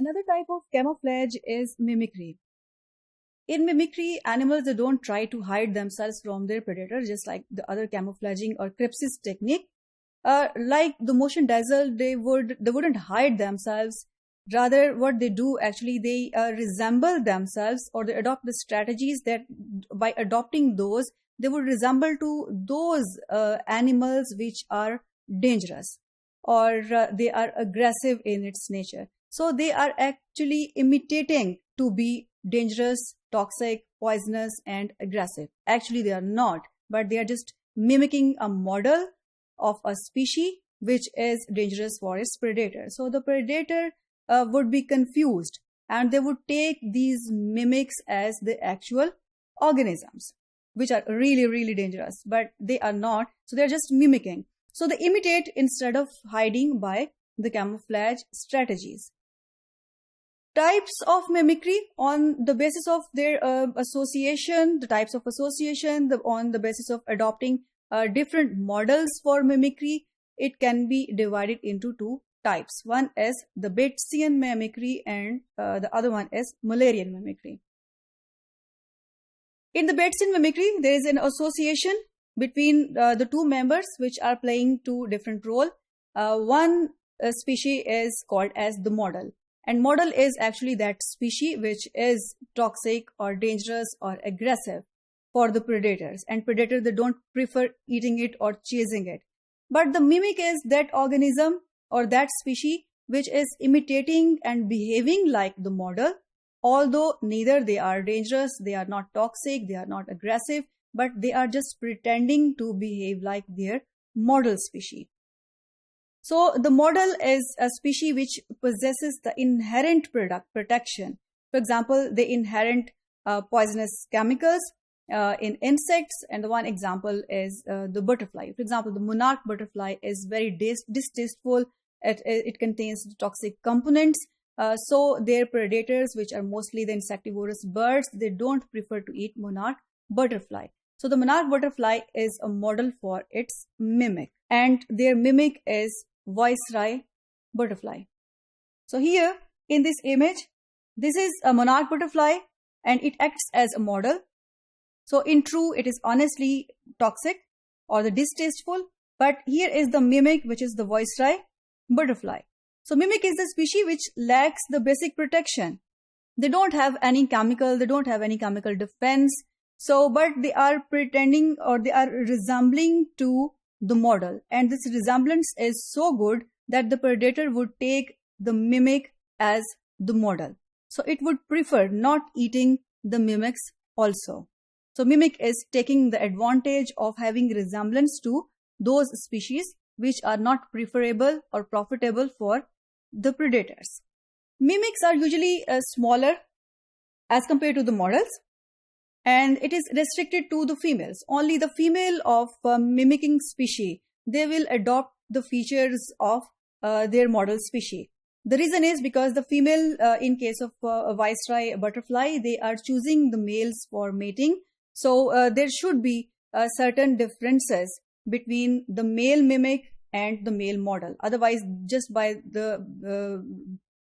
Another type of camouflage is mimicry. In mimicry, animals, they don't try to hide themselves from their predator, just like the other camouflaging or crypsis technique. Like the motion dazzle, they wouldn't hide themselves. Rather, what they do actually, they resemble themselves, or they adopt the strategies that by adopting those, they would resemble to those animals which are dangerous, or they are aggressive in its nature. So they are actually imitating to be dangerous, toxic, poisonous, and aggressive. Actually, they are not, but they are just mimicking a model of a species which is dangerous for its predator. So the predator would be confused, and they would take these mimics as the actual organisms, which are really, really dangerous, but they are not. So they're just mimicking. So they imitate instead of hiding by the camouflage strategies. Types of mimicry on the basis of their association, the types of association, on the basis of adopting different models for mimicry, it can be divided into two types. One is the Batesian mimicry, and the other one is Mullerian mimicry. In the Batesian mimicry, there is an association between the two members which are playing two different roles. One species is called as the model. And model is actually that species which is toxic or dangerous or aggressive for the predators. And predators, they don't prefer eating it or chasing it. But the mimic is that organism or that species which is imitating and behaving like the model. Although neither they are dangerous, they are not toxic, they are not aggressive, but they are just pretending to behave like their model species. So the model is a species which possesses the inherent protection. For example, they inherent poisonous chemicals in insects, and the one example is the butterfly. For example, the monarch butterfly is very distasteful. It contains toxic components. So their predators, which are mostly the insectivorous birds, they don't prefer to eat monarch butterfly. So the monarch butterfly is a model for its mimic, and their mimic is viceroy butterfly. So here in this image, this is a monarch butterfly and it acts as a model. So in true, it is honestly toxic or the distasteful, but here is the mimic, which is the viceroy butterfly. So mimic is the species which lacks the basic protection. They don't have any chemical, they don't have any chemical defense. So, but they are pretending or they are resembling to the model, and this resemblance is so good that the predator would take the mimic as the model. So it would prefer not eating the mimics also. So mimic is taking the advantage of having resemblance to those species which are not preferable or profitable for the predators. Mimics are usually smaller as compared to the models, and it is restricted to the females. Only the female of mimicking species, they will adopt the features of their model species. The reason is because the female, in case of a viceroy butterfly, they are choosing the males for mating. So there should be certain differences between the male mimic and the male model. Otherwise, just by the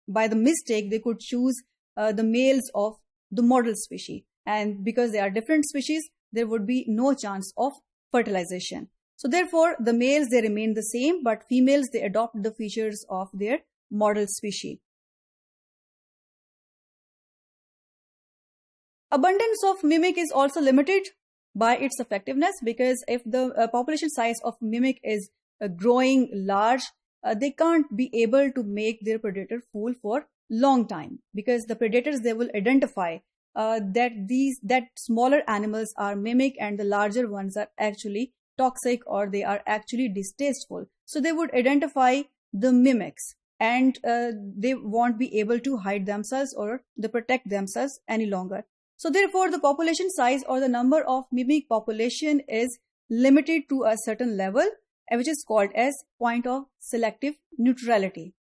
mistake, they could choose the males of the model species. And because they are different species, there would be no chance of fertilization. So therefore, the males, they remain the same, but females, they adopt the features of their model species. Abundance of mimic is also limited by its effectiveness, because if the population size of mimic is growing large, they can't be able to make their predator fool for long time, because the predators, they will identify that smaller animals are mimic and the larger ones are actually toxic or they are actually distasteful. So they would identify the mimics, and they won't be able to hide themselves or they protect themselves any longer. So therefore, the population size or the number of mimic population is limited to a certain level, which is called as point of selective neutrality.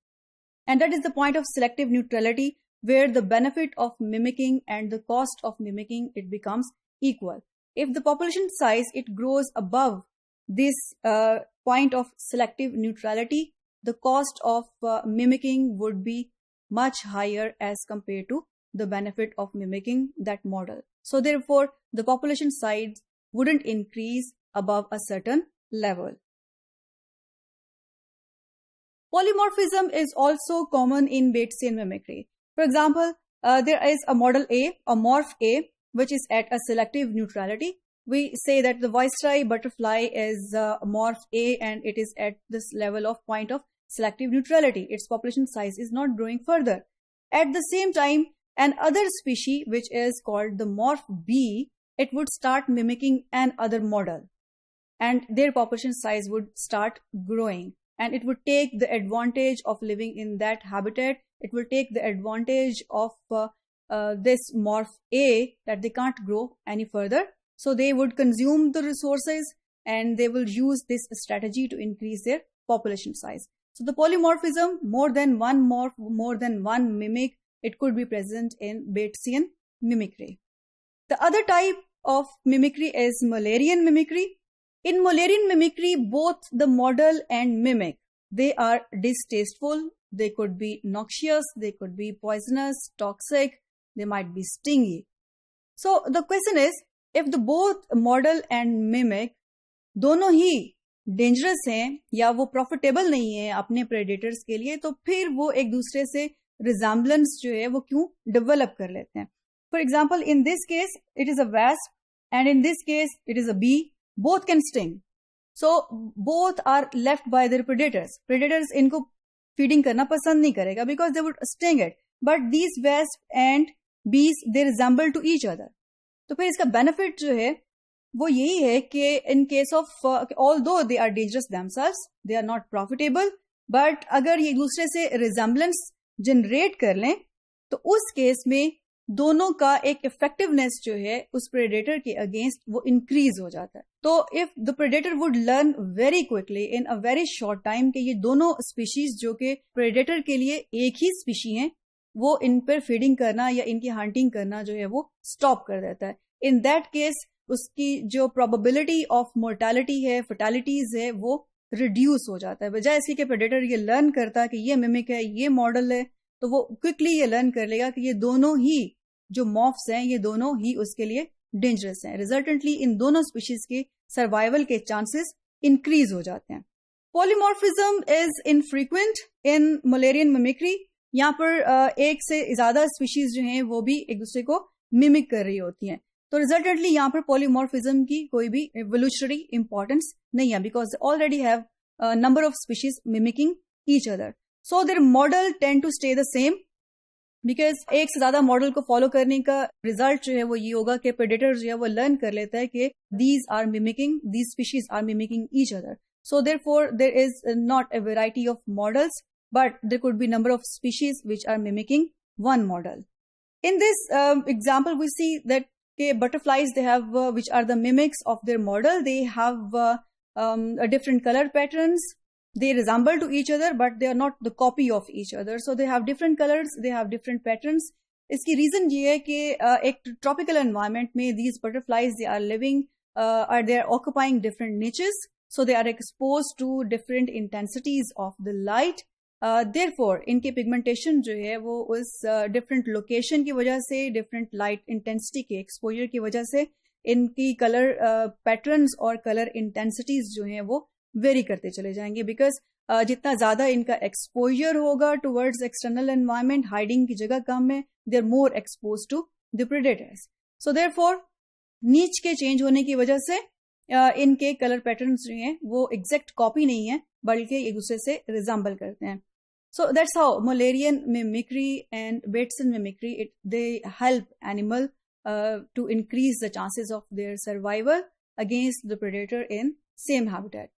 And that is the point of selective neutrality, where the benefit of mimicking and the cost of mimicking, it becomes equal. If the population size, it grows above this point of selective neutrality, the cost of mimicking would be much higher as compared to the benefit of mimicking that model. So therefore, the population size wouldn't increase above a certain level. Polymorphism is also common in Batesian mimicry. For example, there is a model A, a morph A, which is at a selective neutrality. We say that the viceroy butterfly is morph A and it is at this level of point of selective neutrality. Its population size is not growing further. At the same time, an other species, which is called the morph B, it would start mimicking an other model and their population size would start growing, and it would take the advantage of living in that habitat. It will take the advantage of this morph A that they can't grow any further. So they would consume the resources and they will use this strategy to increase their population size. So the polymorphism, more than one morph, more than one mimic, it could be present in Batesian mimicry. The other type of mimicry is Mullerian mimicry. In Mullerian mimicry, both the model and mimic, they are distasteful, they could be noxious, they could be poisonous, toxic, they might be stingy. So the question is, if the both model and mimic दोनों ही dangerous हैं या वो profitable नहीं है अपने predators के लिए, तो फिर वो एक दूसरे से रिजेम्बलेंस जो है वो क्यों डेवलप कर लेते हैं. For example, in this case it is a wasp and in this case it is a bee. Both can sting, so both are left by their predators. Predators इनको फीडिंग करना पसंद नहीं करेगा because they would sting it, but these wasp and bees they resemble to each other. तो फिर इसका benefit जो है वो यही है कि in case of although they are dangerous themselves, they are not profitable, but अगर ये एक दूसरे से रिजेम्बलेंस जनरेट कर लें तो उस केस में दोनों का एक इफेक्टिवनेस जो है उस प्रेडेटर के अगेंस्ट वो इंक्रीज हो जाता है. तो if the predator would learn very quickly in a very short time कि ये दोनों स्पीशीज जो कि प्रेडेटर के लिए एक ही स्पीशी हैं, वो इन पर फीडिंग करना या इनकी हंटिंग करना जो है वो स्टॉप कर देता है. इन दैट केस उसकी जो प्रोबेबिलिटी ऑफ मोर्टेलिटी है, फर्टिलिटीज है, वो रिड्यूस हो जाता है. बजाय इसके कि प्रेडेटर ये लर्न करता है कि ये मिमिक है, ये मॉडल है, तो वो क्विकली ये लर्न कर लेगा कि ये दोनों ही जो मॉर्फ्स हैं ये दोनों ही उसके लिए डेंजरस हैं. रिजल्टेंटली इन दोनों स्पीशीज के सर्वाइवल के चांसेस इंक्रीज हो जाते हैं. Polymorphism is infrequent in Mullerian mimicry. यहाँ पर एक से ज्यादा स्पीशीज जो हैं वो भी एक दूसरे को मिमिक कर रही होती हैं. तो रिजल्टेंटली यहाँ पर पॉलीमॉर्फिज्म की कोई भी एवोल्यूशनरी इंपॉर्टेंस नहीं है because already have number of species mimicking each other. So their model tend to stay the same because एक से ज्यादा मॉडल को फॉलो करने का रिजल्ट जो है वो ये होगा कि प्रेडेटर जो है वो लर्न कर लेता है कि these are mimicking, these species are mimicking each other. So therefore there is not a variety of models, but there could be number of species which are mimicking one model. In this example, we see that butterflies, they have which are the mimics of their model. They have a different color patterns. They resemble to each other, but they are not the copy of each other. So they have different colors, they have different patterns. इसकी reason ये है कि एक tropical environment में these butterflies, they are living or they are occupying different niches. So they are exposed to different intensities of the light. Therefore, इनके pigmentation जो है वो उस डिफरेंट लोकेशन की वजह से, डिफरेंट लाइट इंटेंसिटी के एक्सपोजर की वजह से इनकी कलर पैटर्न्स और कलर इंटेंसिटीज जो हैं वो वेरी करते चले जाएंगे. बिकॉज जितना ज्यादा इनका एक्सपोजर होगा टुवर्ड्स एक्सटर्नल एनवायरनमेंट, हाइडिंग की जगह कम है, they are more expose to the predators. So therefore niche के चेंज होने की वजह से इनके कलर पैटर्न्स जो हैं वो एग्जैक्ट कॉपी नहीं है बल्कि एक दूसरे से रिजेंबल करते हैं. So that's how Mullerian mimicry and Batesian mimicry, they help animal to increase the chances of their survival against the predator in same habitat.